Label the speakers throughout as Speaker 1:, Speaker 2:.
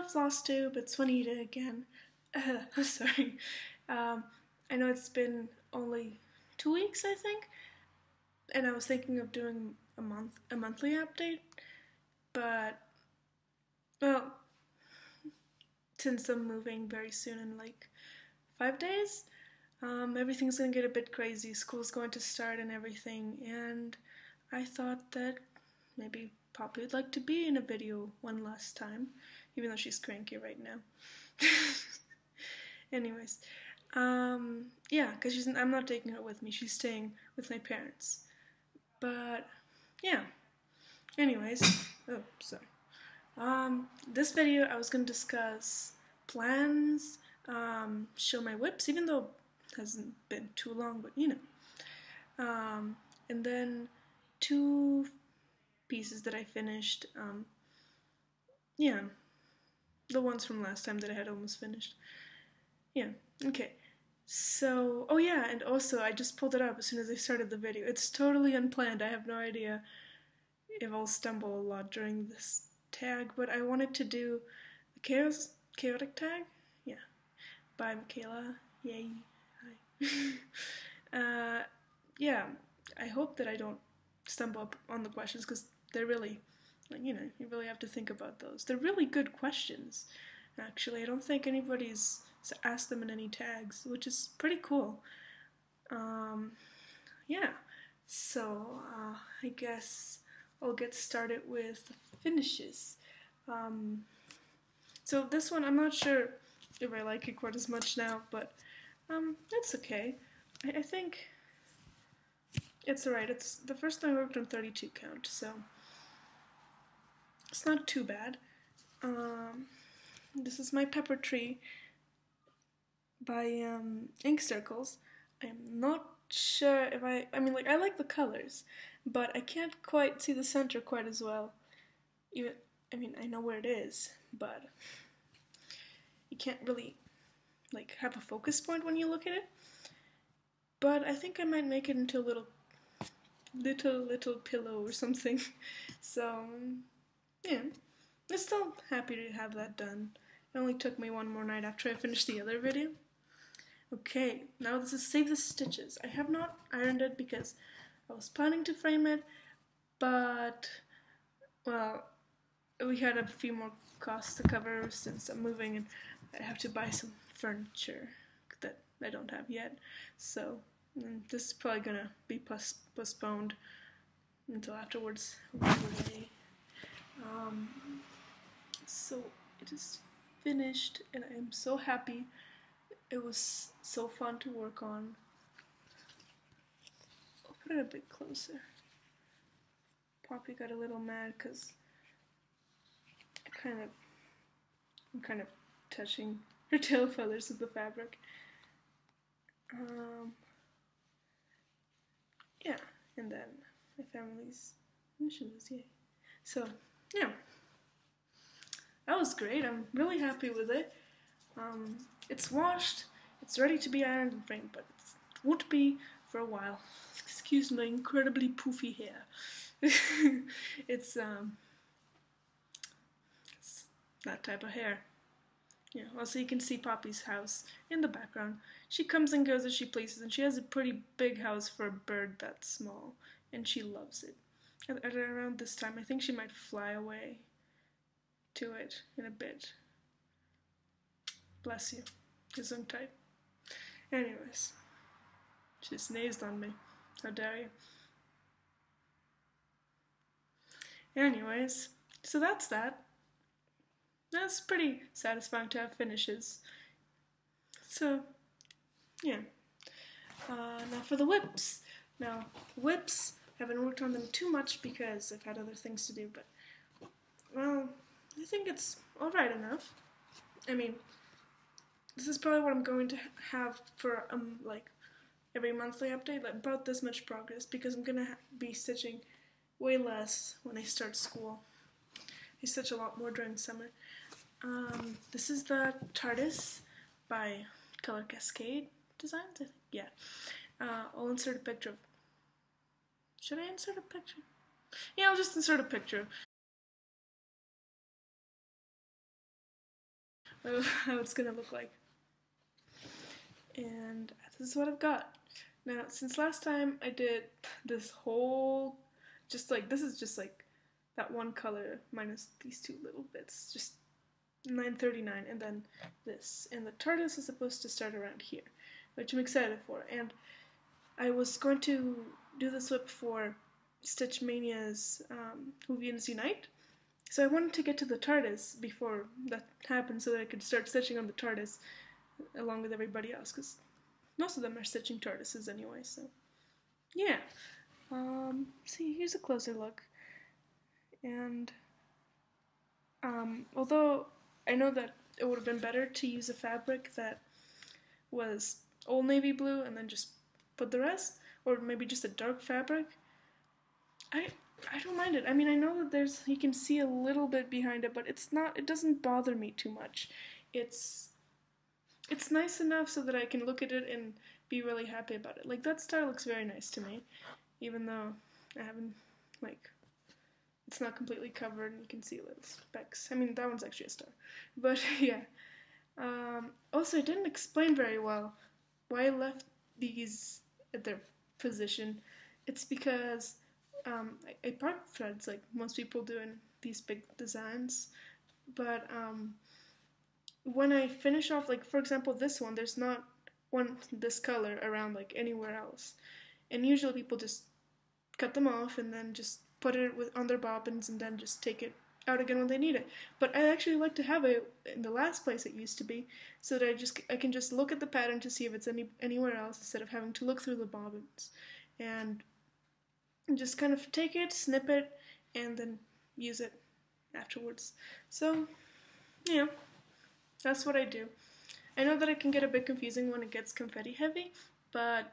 Speaker 1: Hello, Flosstube. It's Juanita again. Sorry. I know it's been only 2 weeks, I think, and I was thinking of doing a monthly update, but well, since I'm moving very soon in like 5 days, everything's gonna get a bit crazy. School's going to start and everything, and I thought that maybe Poppy would like to be in a video one last time, even though she's cranky right now. Anyways, yeah, because I'm not taking her with me. She's staying with my parents. But yeah. Anyways, oh sorry. This video I was gonna discuss plans, show my whips, even though it hasn't been too long, but you know. And then two pieces that I finished. Yeah, the ones from last time that I had almost finished. Yeah, okay. So, oh yeah, and also I just pulled it up as soon as I started the video. It's totally unplanned. I have no idea if I'll stumble a lot during this tag, but I wanted to do the chaotic tag. Yeah, by Michaela. Yay. Hi. Yeah, I hope that I don't stumble up on the questions because they're really, you know, you really have to think about those. They're really good questions, actually. I don't think anybody's asked them in any tags, which is pretty cool. Yeah, so I guess I'll get started with the finishes. So this one, I'm not sure if I like it quite as much now, but it's okay. I think it's alright. It's the first time I worked on 32 count, so it's not too bad. This is my pepper tree by Ink Circles. I'm not sure if I mean, like, I like the colors, but I can't quite see the center quite as well. Even, I mean, I know where it is, but you can't really, like, have a focus point when you look at it. But I think I might make it into a little pillow or something. So, yeah. I'm still happy to have that done. It only took me one more night after I finished the other video. Okay, now this is Save the Stitches. I have not ironed it because I was planning to frame it, but, well, we had a few more costs to cover since I'm moving and I have to buy some furniture that I don't have yet. So this is probably gonna be postponed until afterwards. So it is finished and I am so happy. It was so fun to work on. I'll put it a bit closer. Poppy got a little mad because I'm kind of touching her tail feathers with the fabric. Yeah, and then my family's missions, yay. So, yeah. That was great. I'm really happy with it. It's washed, it's ready to be ironed and framed, but it won't be for a while. Excuse my incredibly poofy hair. It's that type of hair. Yeah, also you can see Poppy's house in the background. She comes and goes as she pleases, and she has a pretty big house for a bird that small, and she loves it. At around this time, I think she might fly away to it in a bit. Bless you. Gesundheit. Anyways, she sneezed on me. How dare you? Anyways, so that's that. That's pretty satisfying to have finishes. So, yeah. Now for the whips. Now, whips, I haven't worked on them too much because I've had other things to do, but, well, I think it's alright enough. I mean, this is probably what I'm going to have for, like, every monthly update, like, about this much progress, because I'm gonna be stitching way less when I start school. I stitch a lot more during summer. This is the TARDIS by Color Cascade Designs, I think. Yeah. I'll insert a picture of... Should I insert a picture? Yeah, I'll just insert a picture of how it's gonna look like. And this is what I've got. Now, since last time I did this whole, this is just like that one color minus these two little bits, just 939, and then this. And the TARDIS is supposed to start around here, which I'm excited for. And I was going to do this whip for Stitch Mania's Whovians Unite, so I wanted to get to the TARDIS before that happened so that I could start stitching on the TARDIS along with everybody else, because most of them are stitching TARDISes anyway, so yeah. See, here's a closer look. And although I know that it would have been better to use a fabric that was old navy blue and then just put the rest, or maybe just a dark fabric, I don't mind it. I mean, I know that you can see a little bit behind it, but it doesn't bother me too much. It's nice enough so that I can look at it and be really happy about it. Like, that star looks very nice to me, even though I haven't, it's not completely covered and you can see little specks. I mean, that one's actually a star. But, yeah. Also, I didn't explain very well why I left these at their position. It's because I part threads like most people do in these big designs, but when I finish off, like for example this one, there's not this color around like anywhere else, and usually people just cut them off and then just put it on their bobbins and then just take it out again when they need it. But I actually like to have it in the last place it used to be, so that I can just look at the pattern to see if it's anywhere else instead of having to look through the bobbins, and just kind of take it, snip it, and then use it afterwards. So, yeah, that's what I do. I know that it can get a bit confusing when it gets confetti heavy, but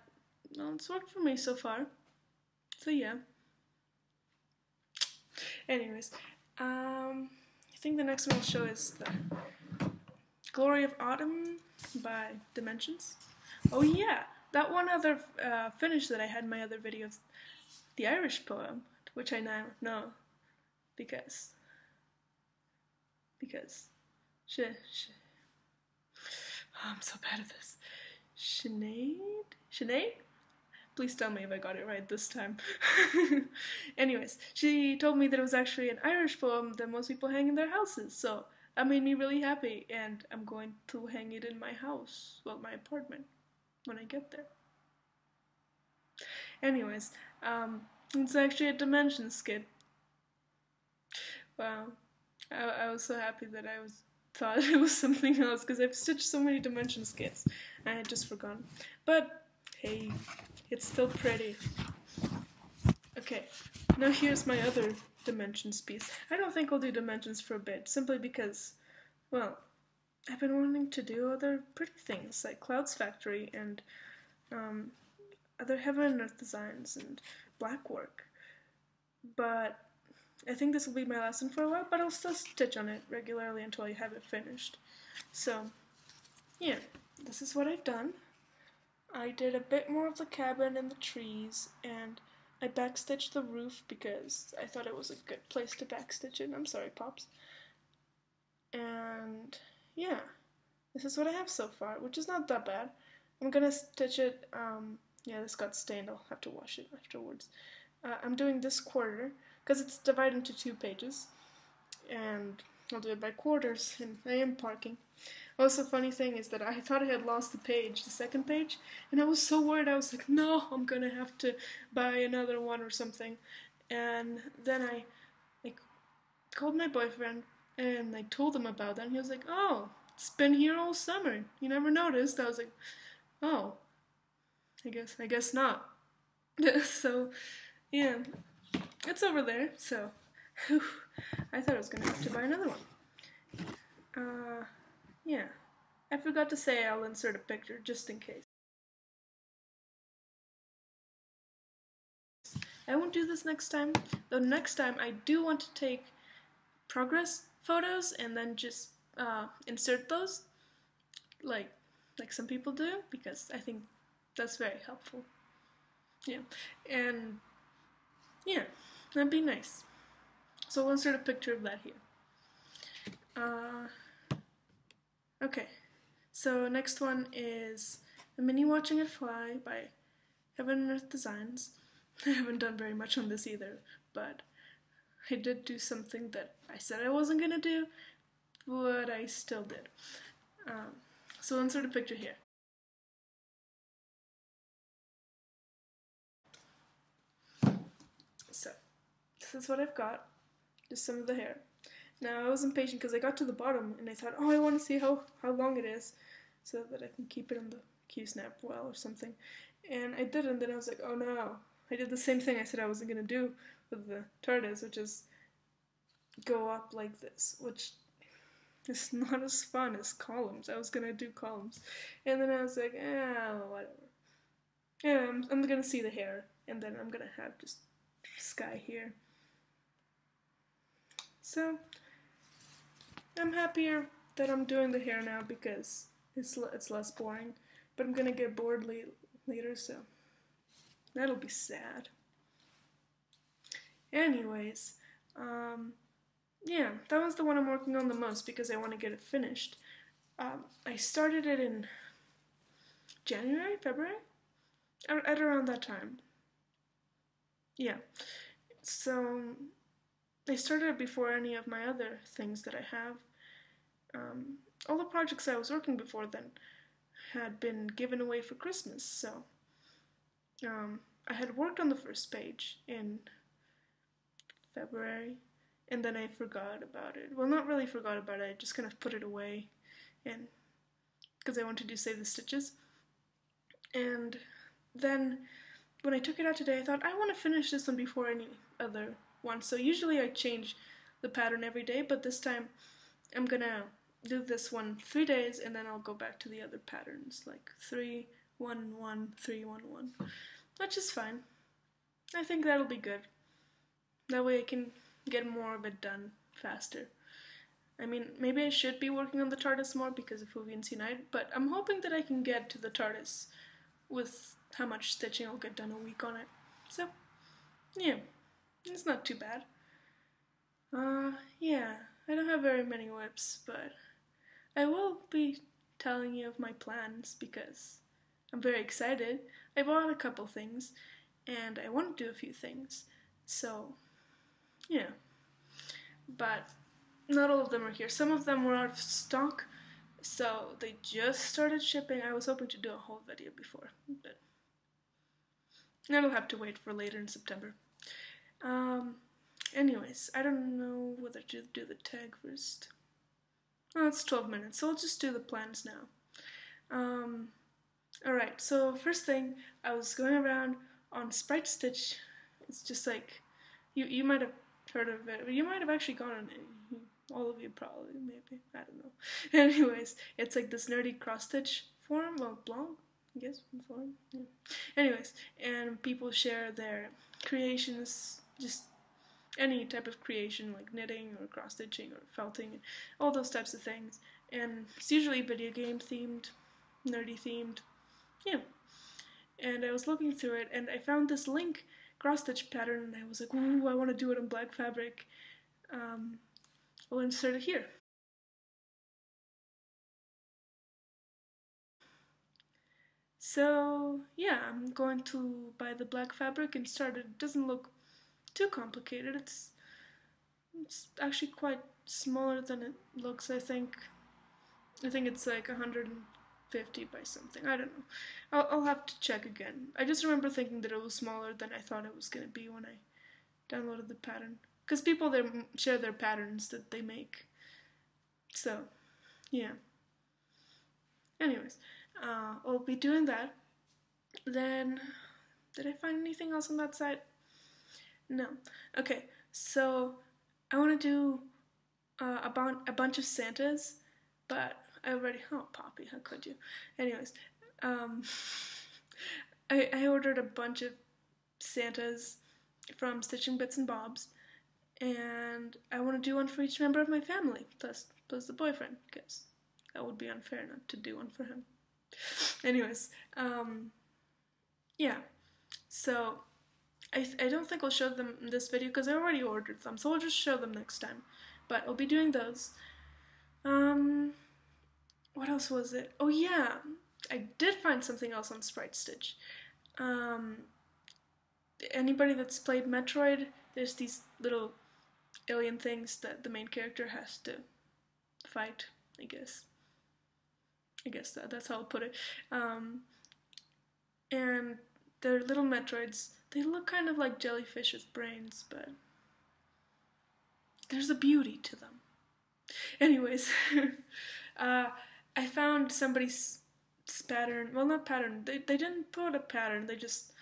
Speaker 1: well, it's worked for me so far. So yeah. Anyways, I think the next one I'll show is the Glory of Autumn by Dimensions. Oh yeah, that one other finish that I had in my other videos, the Irish poem, which I now know because oh, I'm so bad at this. Sinead? Please tell me if I got it right this time. Anyways, she told me that it was actually an Irish poem that most people hang in their houses, so that made me really happy, and I'm going to hang it in my house, well, my apartment, when I get there. Anyways, it's actually a Dimensions skit. Wow. I was so happy that I thought it was something else, because I've stitched so many Dimension skits. I had just forgotten. But, hey, it's still pretty. Okay, now here's my other Dimensions piece. I don't think I'll do Dimensions for a bit, simply because, well, I've been wanting to do other pretty things, like Cloud's Factory and other Heaven and Earth designs and black work. But I think this will be my last one for a while, but I'll still stitch on it regularly until I have it finished. So, yeah, this is what I've done. I did a bit more of the cabin and the trees, and I backstitched the roof because I thought it was a good place to backstitch it. I'm sorry, Pops. And, yeah, this is what I have so far, which is not that bad. I'm gonna stitch it, yeah, this got stained, I'll have to wash it afterwards. I'm doing this quarter, because it's divided into 2 pages, and I'll do it by quarters, and I am parking. Also, funny thing is that I thought I had lost the page, the second page, and I was so worried. I was like, no, I'm gonna have to buy another one or something. And then I called my boyfriend, and I told him about that, and he was like, oh, it's been here all summer. You never noticed? I was like, oh, I guess not. So, yeah. It's over there, so whew, I thought I was going to have to buy another one. Yeah. I forgot to say I'll insert a picture, just in case. I won't do this next time, though next time I do want to take progress photos and then just insert those, like some people do, because I think that's very helpful. Yeah, and yeah, that'd be nice. So we'll insert a picture of that here. Okay, so next one is a mini Watching It Fly by Heaven and Earth Designs. I haven't done very much on this either, but I did do something that I said I wasn't gonna do, but I still did. So insert a picture here. So, this is what I've got. Just some of the hair. Now, I was impatient because I got to the bottom and I thought, oh, I want to see how long it is so that I can keep it on the Q-snap well or something. And I didn't, and I was like, oh no. I did the same thing I said I wasn't going to do with the TARDIS, which is go up like this, which is not as fun as columns. I was going to do columns. And then I was like, whatever. Yeah, I'm going to see the hair, and then I'm going to have just sky here. So, I'm happier that I'm doing the hair now because it's less boring. But I'm gonna get bored later, so that'll be sad. Anyways, yeah, that was the one I'm working on the most because I want to get it finished. I started it in January, February, at around that time. Yeah, so I started it before any of my other things that I have. All the projects I was working before then had been given away for Christmas, so I had worked on the first page in February, and then I forgot about it. Well, not really forgot about it, I just kind of put it away, and because I wanted to save the stitches. And then when I took it out today, I thought I want to finish this one before any other one. So usually I change the pattern every day, but this time I'm gonna do this one 3 days, and then I'll go back to the other patterns, like 3, 1, 1, 3, 1, 1, which is fine. I think that'll be good. That way I can get more of it done faster. I mean, maybe I should be working on the TARDIS more because of Fuvian's Unite, but I'm hoping that I can get to the TARDIS with how much stitching I'll get done a week on it. So, yeah, it's not too bad. Yeah, I don't have very many WIPs, but I will be telling you of my plans because I'm very excited. I bought a couple things, and I want to do a few things, so, yeah. But not all of them are here. Some of them were out of stock, so they just started shipping. I was hoping to do a whole video before, but that'll have to wait for later in September. Anyways, I don't know whether to do the tag first. Oh, it's 12 minutes, so I'll just do the plans now. Alright, so first thing, I was going around on Sprite Stitch. It's just like, you might have heard of it, or you might have actually gone on it. All of you probably, maybe, I don't know. Anyways, it's like this nerdy cross-stitch forum, well, blog, I guess, forum, yeah. Anyways, and people share their creations, just any type of creation, like knitting or cross-stitching or felting, all those types of things. And it's usually video game themed, nerdy themed, yeah. And I was looking through it, and I found this link cross-stitch pattern, and I was like, ooh, I want to do it on black fabric. I'll insert it here. So, yeah, I'm going to buy the black fabric and start it. It doesn't look too complicated. It's actually quite smaller than it looks, I think. I think it's like 150 by something. I don't know. I'll have to check again. I just remember thinking that it was smaller than I thought it was going to be when I downloaded the pattern. Because people there share their patterns that they make. So, yeah. Anyways, I'll be doing that. Then, did I find anything else on that site? No. Okay, so I want to do a bunch of Santas, but I already, oh, Poppy, how could you? Anyways, I ordered a bunch of Santas from Stitching Bits and Bobs, and I want to do one for each member of my family, plus the boyfriend, because that would be unfair not to do one for him. Anyways, yeah, so I don't think I'll show them in this video because I already ordered them, so I'll just show them next time, but I'll be doing those. what else was it? Oh yeah, I did find something else on Sprite Stitch. Um, Anybody that's played Metroid, there's these little alien things that the main character has to fight. I guess. That's how I'll put it. Um, and they're little Metroids. They look kind of like jellyfish with brains, but there's a beauty to them. Anyways, I found somebody's pattern. Well, not pattern. They didn't put a pattern. They just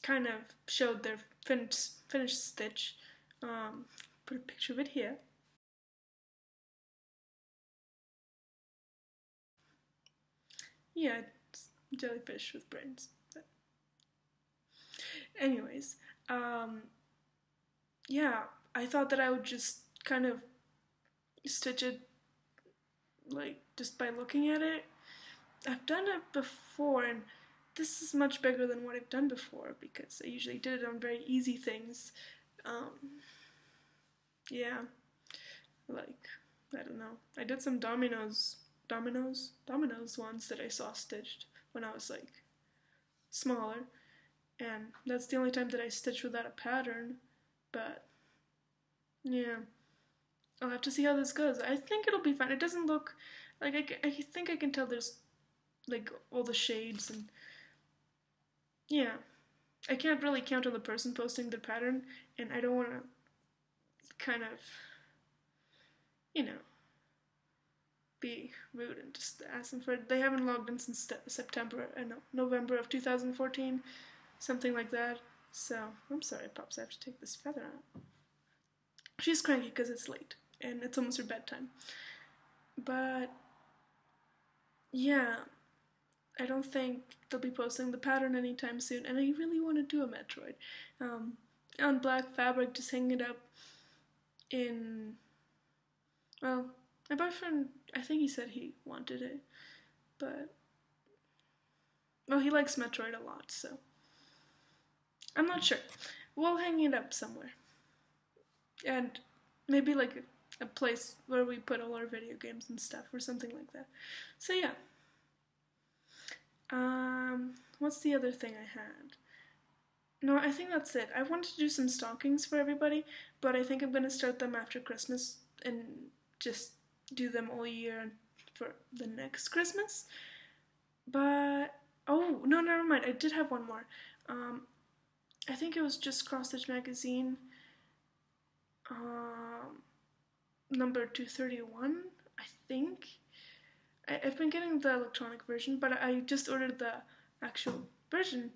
Speaker 1: kind of showed their finished stitch. Put a picture of it here. Yeah, it's jellyfish with brains. But anyways, um, yeah, I thought that I would just kind of stitch it like just by looking at it. I've done it before, and this is much bigger than what I've done before because I usually did it on very easy things. Yeah, like I don't know. I did some dominoes ones that I saw stitched when I was like smaller, and that's the only time that I stitched without a pattern. But yeah, I'll have to see how this goes. I think it'll be fine. It doesn't look like I think I can tell there's like all the shades and yeah. I can't really count on the person posting their pattern, and I don't want to kind of, you know, be rude and just ask them for it. They haven't logged in since September and November of 2014, something like that. So I'm sorry, Pops. I have to take this feather out. She's cranky because it's late and it's almost her bedtime. But yeah, I don't think they'll be posting the pattern anytime soon, and I really want to do a Metroid. On black fabric, just hang it up in, well, my boyfriend, I think he said he wanted it, but, well, he likes Metroid a lot, so I'm not sure. We'll hang it up somewhere. And maybe like a place where we put all our video games and stuff or something like that. So yeah. What's the other thing I had? No, I think that's it. I wanted to do some stockings for everybody, but I think I'm going to start them after Christmas and just do them all year for the next Christmas. But, oh, no, never mind. I did have one more. I think it was just Cross Stitch Magazine, number 231, I think. I've been getting the electronic version, but I just ordered the actual version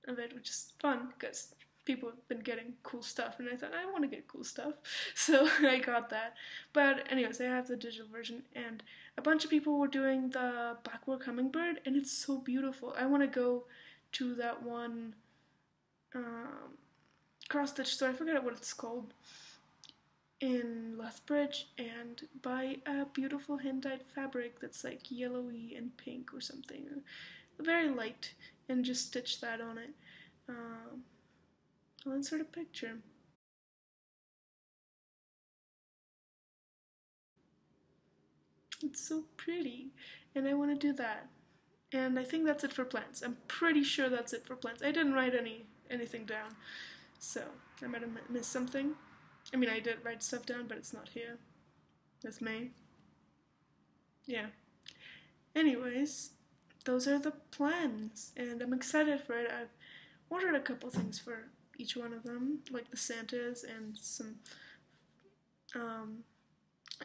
Speaker 1: of it, which is fun because people have been getting cool stuff, and I thought I want to get cool stuff, so I got that. But anyways, I have the digital version, and a bunch of people were doing the Blackwork Hummingbird, and it's so beautiful. I want to go to that one cross stitch store. I forget what it's called, in Lethbridge, and buy a beautiful hand-dyed fabric that's like yellowy and pink or something, or very light, and just stitch that on it. I'll insert a picture. It's so pretty, and I want to do that. And I think that's it for plans. I'm pretty sure that's it for plans. I didn't write anything down, so I might have missed something. I mean, I did write stuff down, but it's not here. That's May. Yeah. Anyways, those are the plans, and I'm excited for it. I've ordered a couple things for each one of them, like the Santas and some.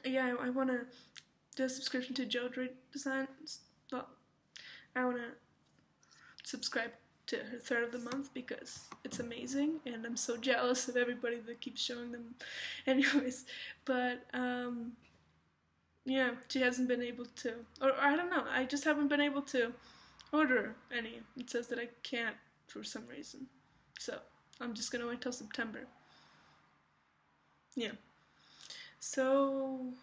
Speaker 1: Yeah, I want to do a subscription to Jodry Designs. Well, I want to subscribe to her third of the month because it's amazing, and I'm so jealous of everybody that keeps showing them. Anyways, but yeah, she hasn't been able to, or I don't know, I just haven't been able to order any. It says that I can't for some reason, so I'm just gonna wait till September. Yeah, so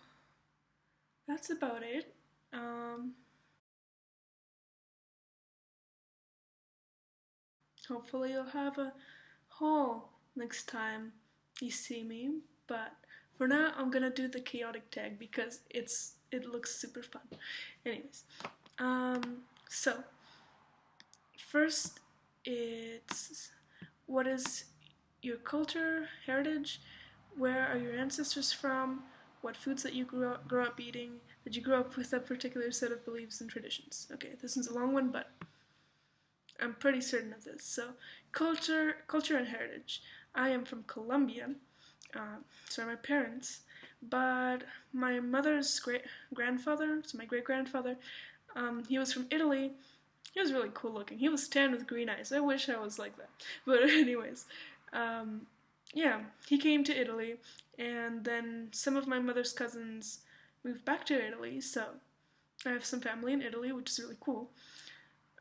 Speaker 1: that's about it. Hopefully you'll have a haul next time you see me, but for now I'm gonna do the chaotic tag because it's it looks super fun. Anyways, so first it's what is your culture, heritage, where are your ancestors from, what foods that you grow up eating, did you grow up with a particular set of beliefs and traditions. Okay, this one's a long one, but I'm pretty certain of this. So, culture and heritage. I am from Colombia, so are my parents, but my mother's grandfather, so my great grandfather, he was from Italy. He was really cool looking. He was tan with green eyes. I wish I was like that. But anyways, yeah, he came to Italy, and then some of my mother's cousins moved back to Italy. So I have some family in Italy, which is really cool.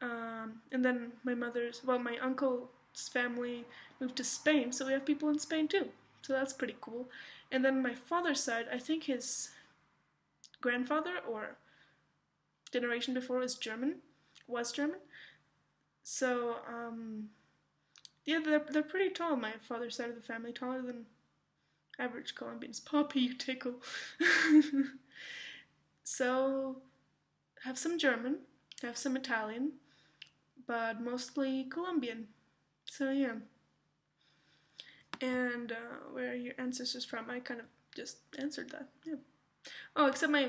Speaker 1: And then my uncle's family moved to Spain, so we have people in Spain too. So that's pretty cool. And then my father's side, I think his grandfather or generation before was German. So, yeah, they're pretty tall. My father's side of the family, taller than average Colombians. Poppy, you tickle. So, have some German, have some Italian, but mostly Colombian. So yeah. And where are your ancestors from? I kind of just answered that. Yeah. Oh, except my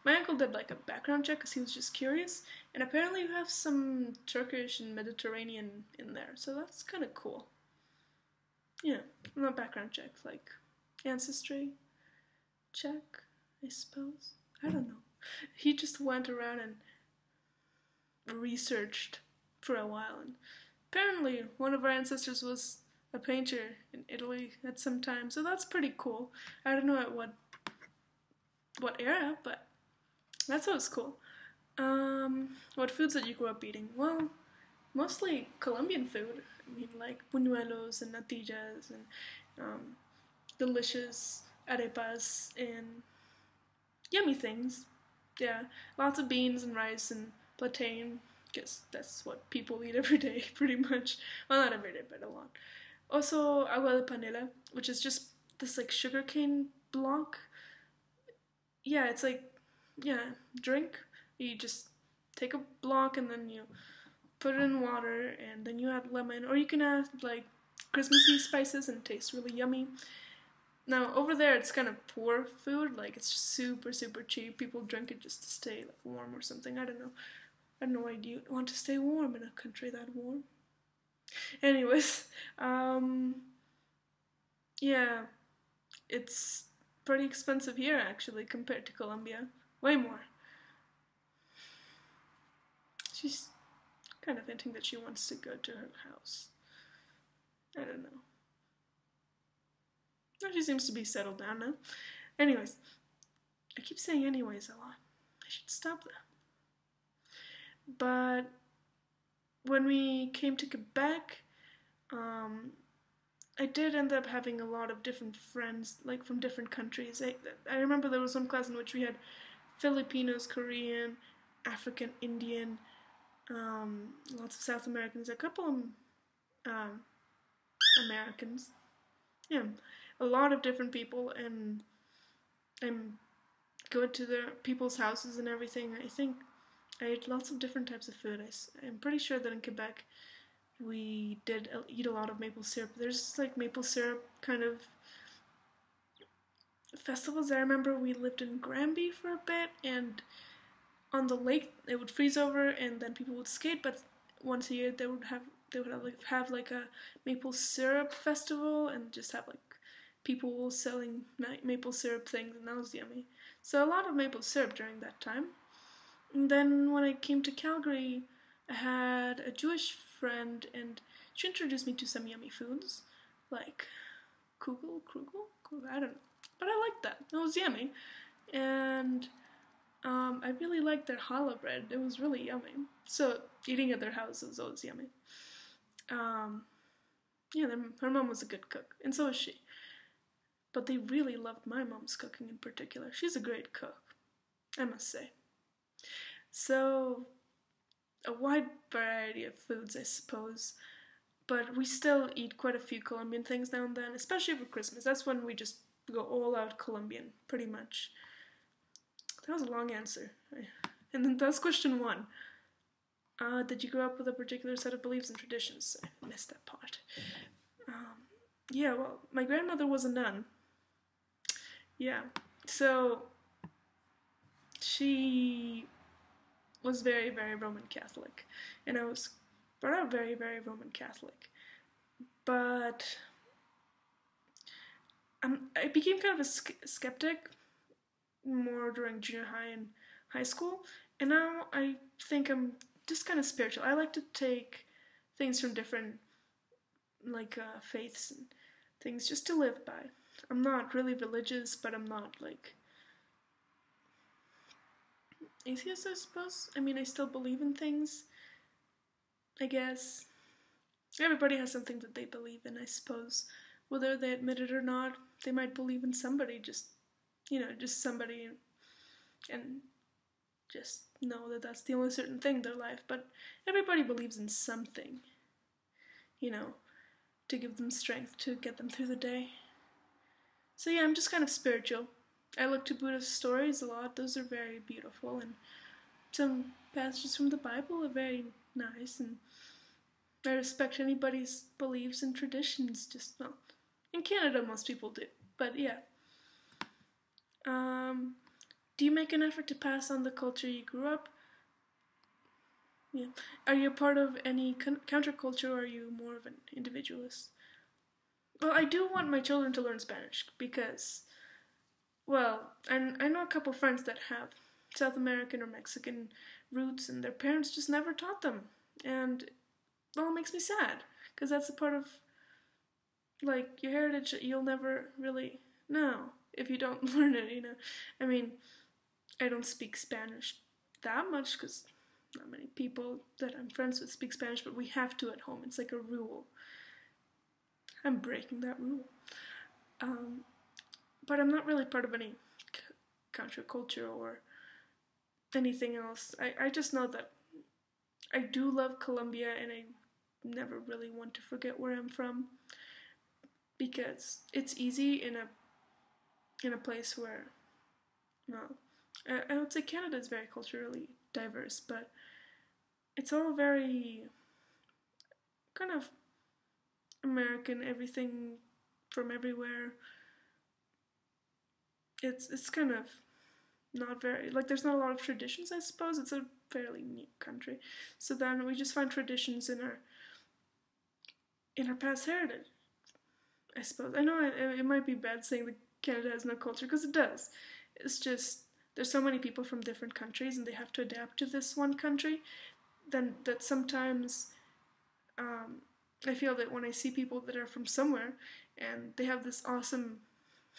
Speaker 1: uncle did like a background check because he was just curious, and apparently you have some Turkish and Mediterranean in there, so that's kind of cool. Yeah, not background check, like ancestry check, I suppose. I don't know. He just went around and researched for a while, and apparently one of our ancestors was a painter in Italy at some time, so that's pretty cool. I don't know at what era, but that sounds cool. What foods that you grew up eating? Well, mostly Colombian food. I mean, like buñuelos and natillas and delicious arepas and yummy things. Yeah, lots of beans and rice and plantain, because that's what people eat every day, pretty much. Well, not every day, but a lot. Also, agua de panela, which is just this like sugarcane block. Yeah, it's like, yeah, drink. You just take a block and then you put it in water and then you add lemon, or you can add like Christmassy spices and it tastes really yummy. Now over there it's kind of poor food, like it's super cheap. People drink it just to stay like warm or something. I don't know. I don't know why you want to stay warm in a country that warm. Anyways, yeah, it's pretty expensive here actually compared to Colombia. Way more. She's kind of hinting that she wants to go to her house. I don't know. No, she seems to be settled down now. Anyways, I keep saying anyways a lot. I should stop that. But when we came to Quebec, I did end up having a lot of different friends, like from different countries. I remember there was one class in which we had Filipinos, Korean, African, Indian, lots of South Americans, a couple of Americans. Yeah, a lot of different people, and I'm going to the people's houses and everything. I think I ate lots of different types of food. I'm pretty sure that in Quebec we did eat a lot of maple syrup. There's like maple syrup kind of festivals. I remember we lived in Granby for a bit, and on the lake it would freeze over, and then people would skate. But once a year they would have like a maple syrup festival, and just have like people selling maple syrup things, and that was yummy. So a lot of maple syrup during that time. And then when I came to Calgary, I had a Jewish friend, and she introduced me to some yummy foods, like krugel, I don't know, but I liked that. It was yummy, and I really liked their challah bread. It was really yummy. So eating at their house was always yummy. Yeah, her mom was a good cook, and so was she. But they really loved my mom's cooking in particular. She's a great cook, I must say. So, a wide variety of foods, I suppose. But we still eat quite a few Colombian things now and then, especially for Christmas. That's when we just go all out Colombian, pretty much. That was a long answer. And then that's question 1. Did you grow up with a particular set of beliefs and traditions? I missed that part. Yeah, well, my grandmother was a nun. Yeah, so she was very, very Roman Catholic, and I was brought up very, very Roman Catholic. But I became kind of a skeptic more during junior high and high school, and now I think I'm just kind of spiritual. I like to take things from different faiths and things just to live by. I'm not really religious, but I'm not like atheist, I suppose. I mean, I still believe in things, I guess. Everybody has something that they believe in, I suppose. Whether they admit it or not, they might believe in somebody, just somebody, and just know that that's the only certain thing in their life. But everybody believes in something, to give them strength to get them through the day. So yeah, I'm just kind of spiritual. I look to Buddhist stories a lot. Those are very beautiful, and some passages from the Bible are very nice, and I respect anybody's beliefs and traditions. Just, well, in Canada most people do, but yeah. Do you make an effort to pass on the culture you grew up? Yeah. Are you a part of any counterculture, or are you more of an individualist? Well, I do want my children to learn Spanish because, well, and I know a couple friends that have South American or Mexican roots, and their parents just never taught them. And, well, it makes me sad, because that's a part of, your heritage that you'll never really know if you don't learn it, I mean, I don't speak Spanish that much, because not many people that I'm friends with speak Spanish, but we have to at home. It's like a rule. I'm breaking that rule. But I'm not really part of any counterculture or anything else. I just know that I do love Colombia, and I never really want to forget where I'm from, because it's easy in a place where, well, I would say Canada is very culturally diverse, but it's all very kind of American, everything from everywhere. It's kind of not very, there's not a lot of traditions, I suppose. It's a fairly new country. So then we just find traditions in our past heritage, I suppose. I know it might be bad saying that Canada has no culture, because it does. It's just, there's so many people from different countries, and they have to adapt to this one country, then that sometimes I feel that when I see people that are from somewhere, and they have this awesome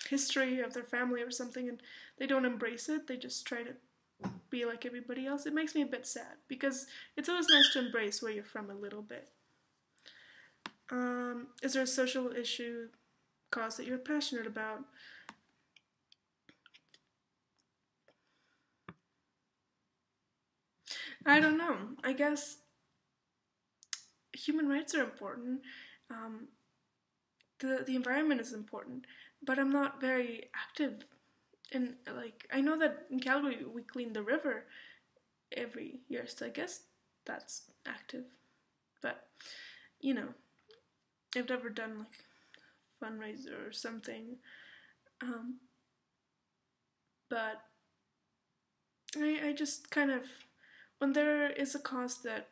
Speaker 1: history of their family or something, and they don't embrace it, they just try to be like everybody else, it makes me a bit sad, because it's always nice to embrace where you're from a little bit. Is there a social issue, cause that you're passionate about? I don't know. I guess human rights are important. The environment is important, but I'm not very active. And I know that in Calgary we clean the river every year, so I guess that's active. But I've never done fundraiser or something. But I just kind of, when there is a cause that,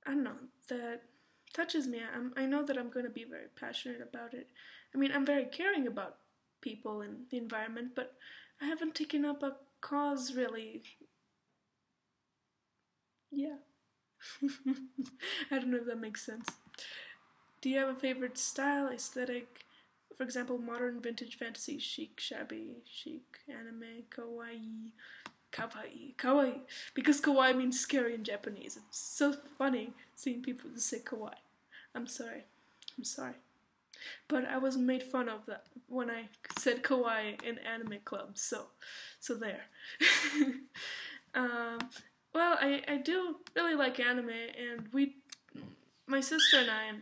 Speaker 1: I don't know, that touches me, I know that I'm going to be very passionate about it. I mean, I'm very caring about people and the environment, but I haven't taken up a cause really. Yeah. I don't know if that makes sense. Do you have a favorite style, aesthetic? For example, modern, vintage, fantasy, chic, shabby, chic, anime, kawaii. Kawaii. Because kawaii means scary in Japanese. It's so funny seeing people just say kawaii. I'm sorry. But I was made fun of that when I said kawaii in anime clubs, so there. Well, I do really like anime, and my sister and I, and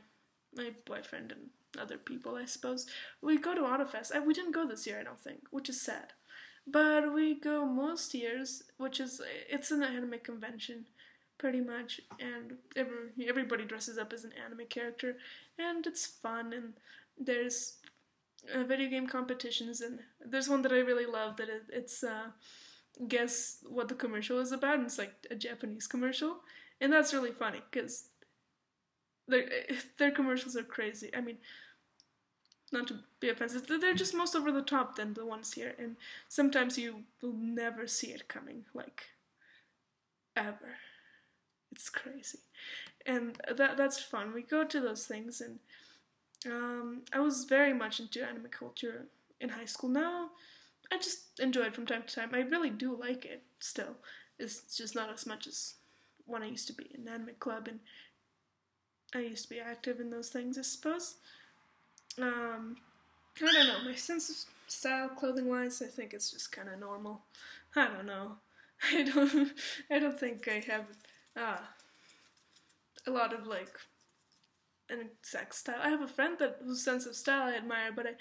Speaker 1: my boyfriend and other people, I suppose, we go to AutoFest. We didn't go this year, I don't think, which is sad. But we go most years, which is it's an anime convention, pretty much, and everybody dresses up as an anime character, and it's fun. And there's video game competitions, and there's one that I really love that it's guess what the commercial is about, and it's like a Japanese commercial, and that's really funny because their commercials are crazy. I mean, not to be offensive, they're just most over the top than the ones here, and sometimes you will never see it coming, like ever. It's crazy, and that's fun. We go to those things, and I was very much into anime culture in high school. Now I just enjoy it from time to time. I really do like it still. It's just not as much as when I used to be in an anime club, and I used to be active in those things, I suppose. I don't know. My sense of style, clothing wise, I think it's just kind of normal. I don't know. I don't. I don't think I have a lot of like an exact style. I have a friend whose sense of style I admire, but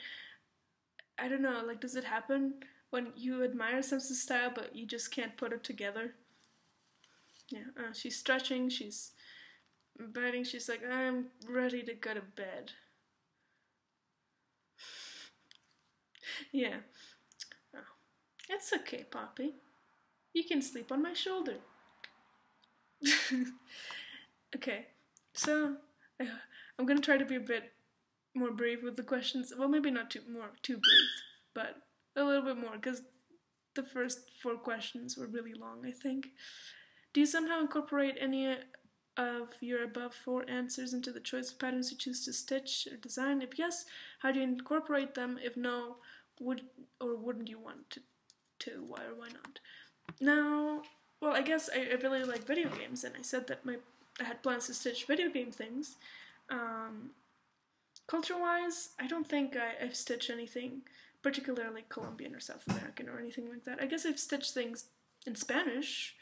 Speaker 1: I don't know. Like, does it happen when you admire a sense of style, but you just can't put it together? Yeah. She's stretching. She's biting. She's like, I'm ready to go to bed. Yeah. Oh. It's okay, Poppy. You can sleep on my shoulder. Okay, so I'm gonna try to be a bit more brief with the questions. Well, maybe not too brief, but a little bit more because the first 4 questions were really long, I think. Do you somehow incorporate any of your above 4 answers into the choice of patterns you choose to stitch or design? If yes, how do you incorporate them? If no, would or wouldn't you want to? Why or why not? Now, well, I guess I really like video games, and I said that I had plans to stitch video game things. Culture-wise, I don't think I've stitched anything particularly Colombian or South American or anything like that. I guess I've stitched things in Spanish,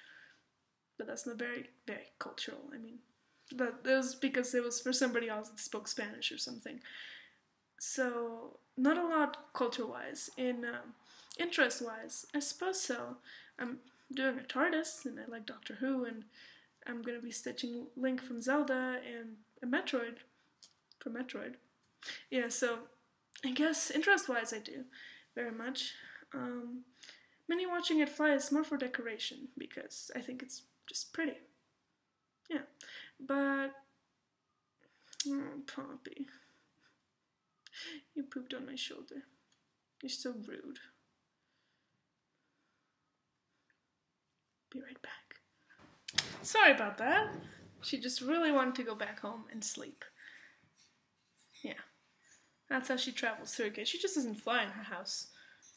Speaker 1: but that's not very, very cultural. I mean, that was because it was for somebody else that spoke Spanish or something. So, not a lot culture-wise. In interest-wise, I suppose so. I'm doing a TARDIS, and I like Doctor Who, and I'm going to be stitching Link from Zelda and a Metroid from Metroid. Yeah, so I guess interest-wise I do very much. Mini watching it fly is more for decoration because I think it's just pretty. Yeah, but Poppy, you pooped on my shoulder. You're so rude. Be right back. Sorry about that. She just really wanted to go back home and sleep. Yeah. That's how she travels through it. She just doesn't fly in her house.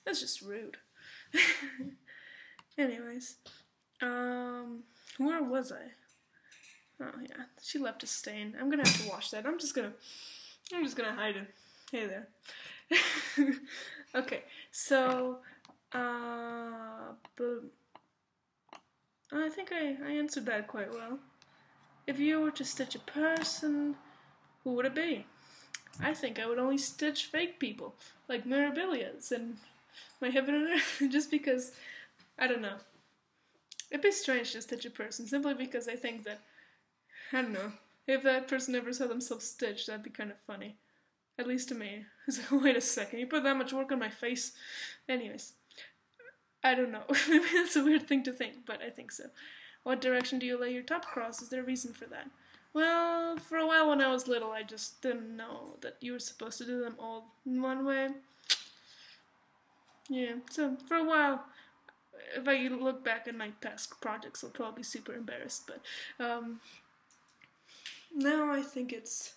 Speaker 1: That's just rude. Anyways. Where was I? Oh yeah. She left a stain. I'm gonna have to wash that. I'm just gonna hide it. Hey there. Okay, so I think I answered that quite well. If you were to stitch a person, who would it be? I think I would only stitch fake people, like Mirabilias and my heaven and earth, just because, I don't know. It'd be strange to stitch a person, simply because I think that, I don't know, if that person ever saw themselves stitched, that'd be kind of funny. At least to me. It's like, wait a second, you put that much work on my face? Anyways. I don't know. Maybe that's a weird thing to think, but I think so. What direction do you lay your top across? Is there a reason for that? Well, for a while when I was little, I just didn't know that you were supposed to do them all in one way. Yeah, so for a while, if I look back at my past projects, I'll probably be super embarrassed, but now I think it's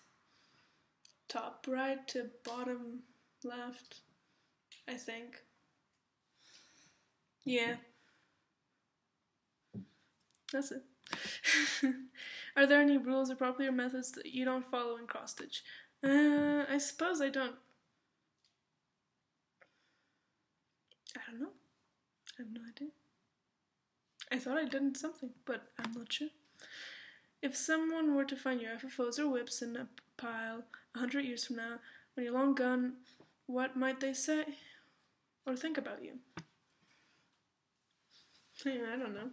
Speaker 1: top right to bottom left, I think. Yeah. That's it. Are there any rules or popular methods that you don't follow in cross stitch? I suppose I don't. I don't know. I have no idea. I thought I did something, but I'm not sure. If someone were to find your FFOs or WIPs in a pile 100 years from now, when you're long gone, what might they say or think about you? Yeah, I don't know.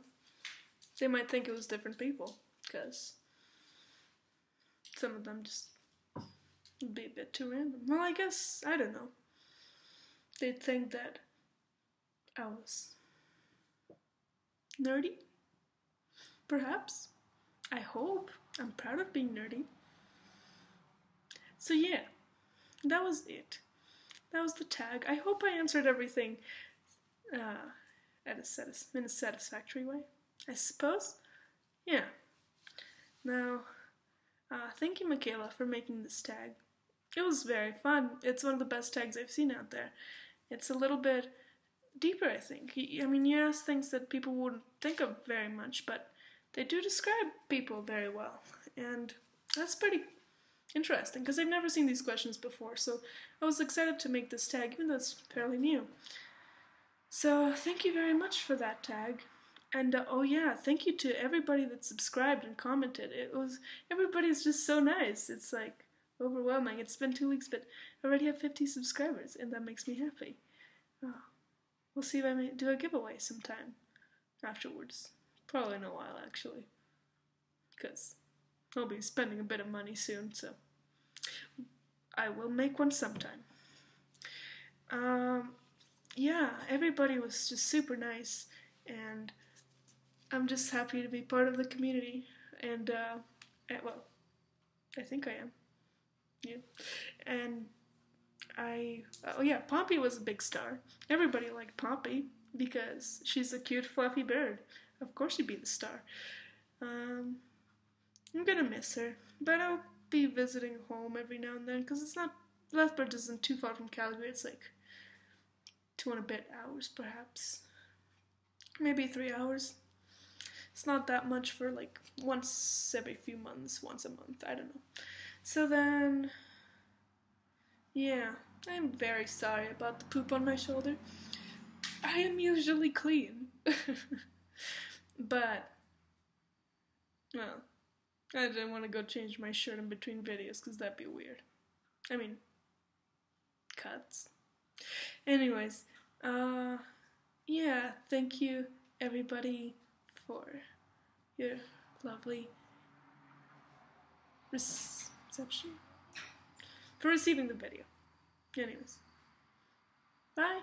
Speaker 1: They might think it was different people, because some of them just would be a bit too random. Well, I guess, I don't know. They'd think that I was nerdy, perhaps. I hope. I'm proud of being nerdy. So yeah, that was it. That was the tag. I hope I answered everything in a satisfactory way, I suppose. Yeah. Now, thank you, Michaela, for making this tag. It was very fun. It's one of the best tags I've seen out there. It's a little bit deeper, I think. I mean, you ask things that people wouldn't think of very much, but they do describe people very well. And that's pretty interesting, because I've never seen these questions before, so I was excited to make this tag, even though it's fairly new. So thank you very much for that tag. And oh yeah, thank you to everybody that subscribed and commented. Everybody's just so nice. It's like overwhelming. It's been 2 weeks, but I already have 50 subscribers, and that makes me happy. Oh, we'll see if I may do a giveaway sometime afterwards. Probably in a while, actually, because I'll be spending a bit of money soon, so I will make one sometime. Yeah, everybody was just super nice, and I'm just happy to be part of the community, and, well, I think I am. Yeah. And oh yeah, Poppy was a big star. Everybody liked Poppy, because she's a cute, fluffy bird. Of course she'd be the star. I'm gonna miss her, but I'll be visiting home every now and then, because it's not, Lethbridge isn't too far from Calgary. It's like 2 and a bit hours, perhaps. Maybe 3 hours. It's not that much for like once every few months, once a month, I don't know. So then, yeah, I'm very sorry about the poop on my shoulder. I am usually clean. But, well, I didn't want to go change my shirt in between videos, because that'd be weird. I mean, cuts. Anyways, yeah, thank you everybody for your lovely reception, for receiving the video. Anyways, bye.